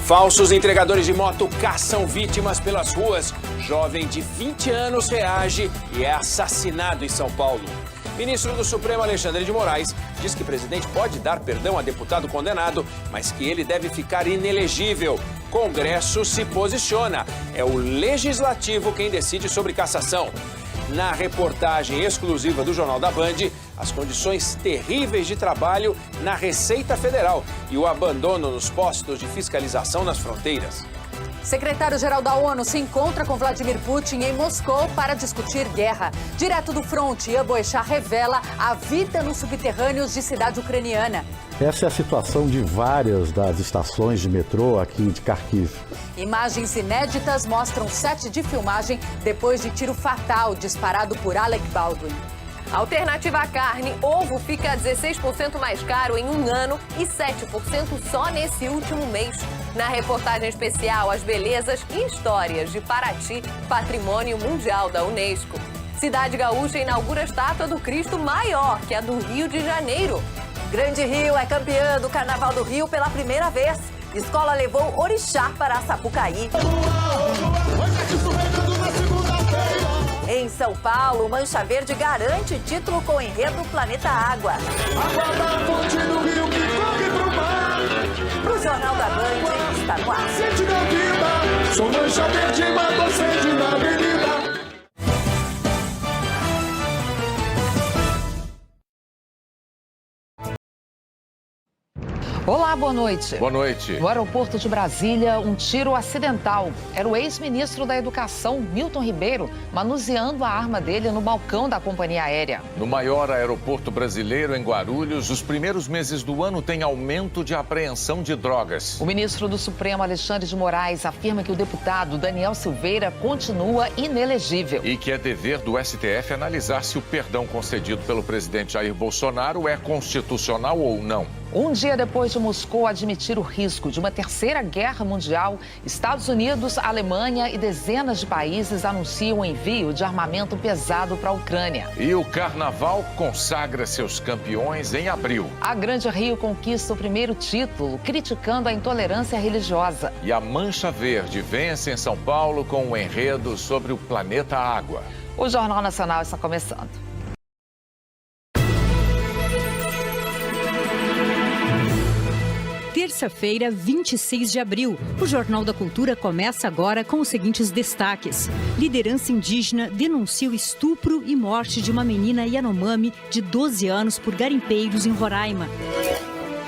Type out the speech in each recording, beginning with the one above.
Falsos entregadores de moto caçam vítimas pelas ruas. Jovem de 20 anos reage e é assassinado em São Paulo. Ministro do Supremo Alexandre de Moraes diz que o presidente pode dar perdão a deputado condenado, mas que ele deve ficar inelegível. Congresso se posiciona. É o Legislativo quem decide sobre cassação. Na reportagem exclusiva do Jornal da Band, as condições terríveis de trabalho na Receita Federal e o abandono nos postos de fiscalização nas fronteiras. Secretário-geral da ONU se encontra com Vladimir Putin em Moscou para discutir guerra. Direto do fronte, Ian Boechat revela a vida nos subterrâneos de cidade ucraniana. Essa é a situação de várias das estações de metrô aqui de Kharkiv. Imagens inéditas mostram set de filmagem depois de tiro fatal disparado por Alec Baldwin. Alternativa à carne, ovo fica 16% mais caro em um ano e 7% só nesse último mês. Na reportagem especial, as belezas e histórias de Paraty, Patrimônio Mundial da Unesco. Cidade Gaúcha inaugura a estátua do Cristo maior que a do Rio de Janeiro. Grande Rio é campeã do Carnaval do Rio pela primeira vez. Escola levou orixá para Sapucaí. Em São Paulo, Mancha Verde garante título com enredo Planeta Água. Água da fonte do rio que corre pro mar. O Jornal da Band está no ar. Sente da vida, sou Mancha Verde, mas sede na avenida. Olá, boa noite. Boa noite. No aeroporto de Brasília, um tiro acidental. Era o ex-ministro da Educação, Milton Ribeiro, manuseando a arma dele no balcão da companhia aérea. No maior aeroporto brasileiro, em Guarulhos, os primeiros meses do ano têm aumento de apreensão de drogas. O ministro do Supremo, Alexandre de Moraes, afirma que o deputado Daniel Silveira continua inelegível. E que é dever do STF analisar se o perdão concedido pelo presidente Jair Bolsonaro é constitucional ou não. Um dia depois de Moscou admitir o risco de uma terceira guerra mundial, Estados Unidos, Alemanha e dezenas de países anunciam o envio de armamento pesado para a Ucrânia. E o Carnaval consagra seus campeões em abril. A Grande Rio conquista o primeiro título, criticando a intolerância religiosa. E a Mancha Verde vence em São Paulo com um enredo sobre o planeta Água. O Jornal Nacional está começando. Terça-feira, 26 de abril. O Jornal da Cultura começa agora com os seguintes destaques. Liderança indígena denuncia o estupro e morte de uma menina Yanomami de 12 anos por garimpeiros em Roraima.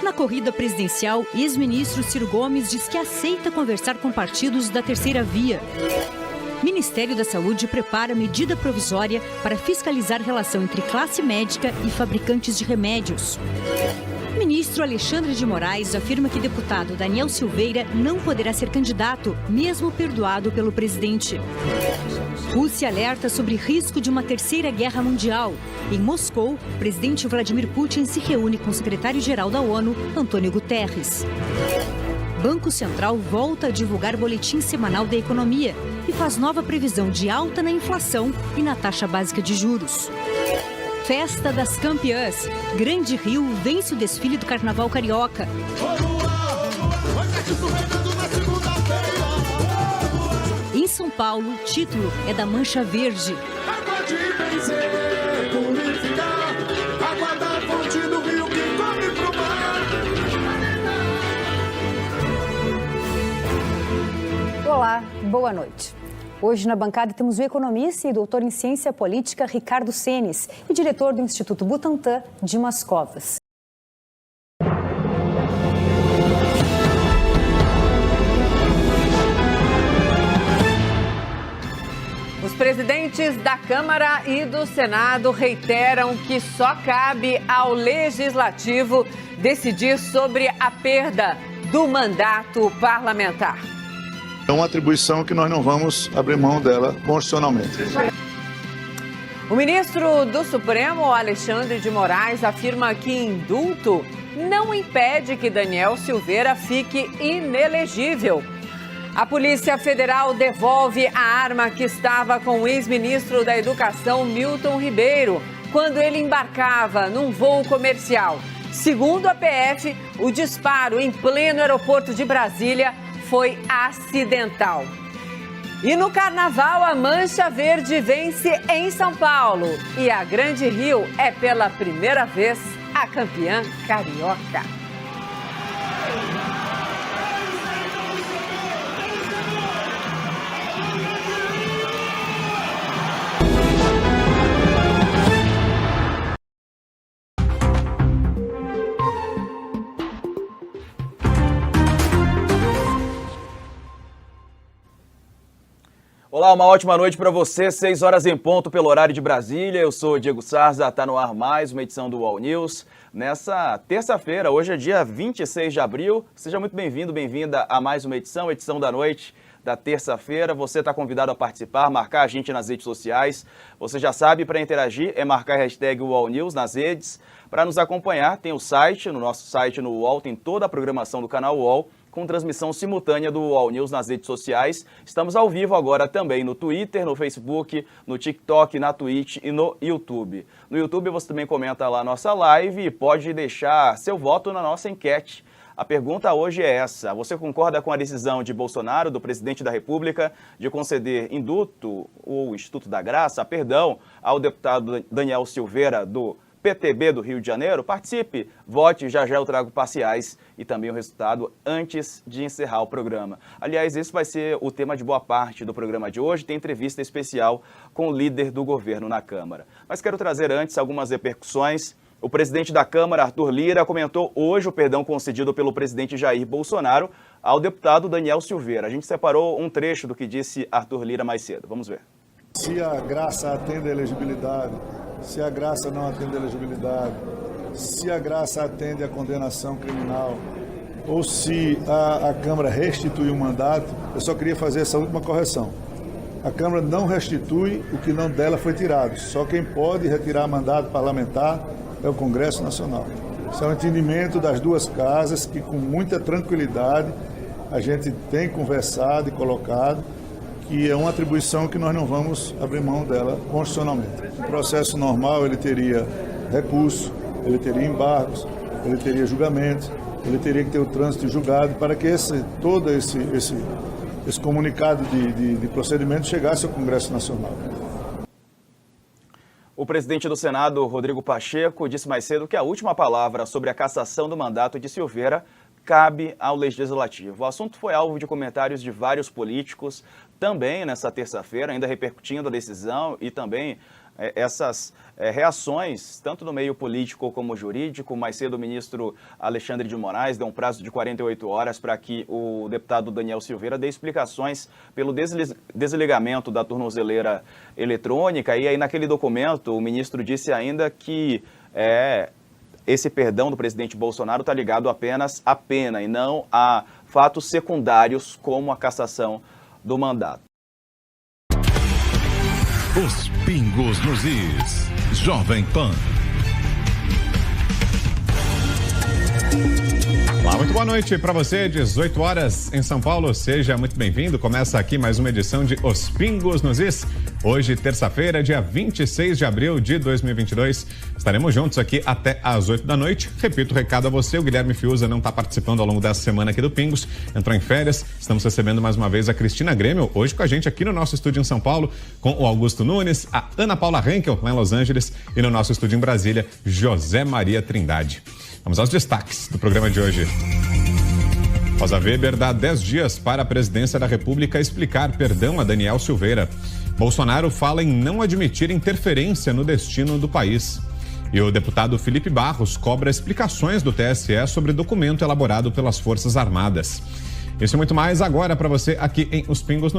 Na corrida presidencial, ex-ministro Ciro Gomes diz que aceita conversar com partidos da terceira via. Ministério da Saúde prepara medida provisória para fiscalizar a relação entre classe médica e fabricantes de remédios. Ministro Alexandre de Moraes afirma que deputado Daniel Silveira não poderá ser candidato, mesmo perdoado pelo presidente. Rússia alerta sobre risco de uma terceira guerra mundial. Em Moscou, o presidente Vladimir Putin se reúne com o secretário-geral da ONU, Antônio Guterres. Banco Central volta a divulgar boletim semanal da economia e faz nova previsão de alta na inflação e na taxa básica de juros. Festa das Campeãs. Grande Rio vence o desfile do Carnaval Carioca. Em São Paulo, o título é da Mancha Verde. Água de vencer, purificar. Água da fonte do rio que corre pro mar. Olá, boa noite. Hoje na bancada temos o economista e doutor em ciência política Ricardo Senes e o diretor do Instituto Butantan, Dimas Covas. Os presidentes da Câmara e do Senado reiteram que só cabe ao Legislativo decidir sobre a perda do mandato parlamentar. É uma atribuição que nós não vamos abrir mão dela constitucionalmente. O ministro do Supremo, Alexandre de Moraes, afirma que indulto não impede que Daniel Silveira fique inelegível. A Polícia Federal devolve a arma que estava com o ex-ministro da Educação, Milton Ribeiro, quando ele embarcava num voo comercial. Segundo a PF, o disparo em pleno aeroporto de Brasília foi acidental. E no Carnaval, a Mancha Verde vence em São Paulo. E a Grande Rio é pela primeira vez a campeã carioca. Olá, uma ótima noite para você, 6 horas em ponto pelo horário de Brasília. Eu sou o Diego Sarza, está no ar mais uma edição do UOL News. Nessa terça-feira, hoje é dia 26 de abril, seja muito bem-vindo, bem-vinda a mais uma edição da noite da terça-feira. Você está convidado a participar, marcar a gente nas redes sociais. Você já sabe, para interagir é marcar a hashtag UOL News nas redes. Para nos acompanhar, tem o site, no nosso site no UOL, tem toda a programação do canal UOL, com transmissão simultânea do UOL News nas redes sociais. Estamos ao vivo agora também no Twitter, no Facebook, no TikTok, na Twitch e no YouTube. No YouTube você também comenta lá a nossa live e pode deixar seu voto na nossa enquete. A pergunta hoje é essa: você concorda com a decisão de Bolsonaro, do presidente da República, de conceder indulto ou Instituto da Graça, perdão, ao deputado Daniel Silveira, do PTB do Rio de Janeiro? Participe, vote, já eu trago parciais e também o resultado antes de encerrar o programa. Aliás, esse vai ser o tema de boa parte do programa de hoje, tem entrevista especial com o líder do governo na Câmara. Mas quero trazer antes algumas repercussões. O presidente da Câmara, Arthur Lira, comentou hoje o perdão concedido pelo presidente Jair Bolsonaro ao deputado Daniel Silveira. A gente separou um trecho do que disse Arthur Lira mais cedo. Vamos ver. Se a graça atende à elegibilidade, se a graça não atende à elegibilidade, se a graça atende à condenação criminal, ou se a Câmara restitui o mandato, eu só queria fazer essa última correção. A Câmara não restitui o que não dela foi tirado. Só quem pode retirar mandato parlamentar é o Congresso Nacional. Isso é um entendimento das duas casas que, com muita tranquilidade, a gente tem conversado e colocado, que é uma atribuição que nós não vamos abrir mão dela constitucionalmente. O processo normal, ele teria recurso, ele teria embargos, ele teria julgamento, ele teria que ter o trânsito julgado para que todo esse comunicado de procedimento chegasse ao Congresso Nacional. O presidente do Senado, Rodrigo Pacheco, disse mais cedo que a última palavra sobre a cassação do mandato de Silveira cabe ao Legislativo. O assunto foi alvo de comentários de vários políticos também nessa terça-feira, ainda repercutindo a decisão e também essas reações, tanto no meio político como jurídico. Mais cedo, o ministro Alexandre de Moraes deu um prazo de 48 horas para que o deputado Daniel Silveira dê explicações pelo desligamento da tornozeleira eletrônica. E aí, naquele documento, o ministro disse ainda que esse perdão do presidente Bolsonaro está ligado apenas à pena e não a fatos secundários como a cassação do mandato. Os pingos nos is. Jovem Pan. Olá, muito boa noite para você, 18 horas em São Paulo, seja muito bem-vindo. Começa aqui mais uma edição de Os Pingos nos Is. Hoje, terça-feira, dia 26 de abril de 2022. Estaremos juntos aqui até às 8 da noite. Repito o recado a você, o Guilherme Fiuza não está participando ao longo dessa semana aqui do Pingos, entrou em férias. Estamos recebendo mais uma vez a Cristina Grêmio, hoje com a gente aqui no nosso estúdio em São Paulo, com o Augusto Nunes, a Ana Paula Henkel, lá em Los Angeles, e no nosso estúdio em Brasília, José Maria Trindade. Vamos aos destaques do programa de hoje. Rosa Weber dá 10 dias para a presidência da República explicar perdão a Daniel Silveira. Bolsonaro fala em não admitir interferência no destino do país. E o deputado Felipe Barros cobra explicações do TSE sobre documento elaborado pelas Forças Armadas. Isso e muito mais agora para você aqui em Os Pingos no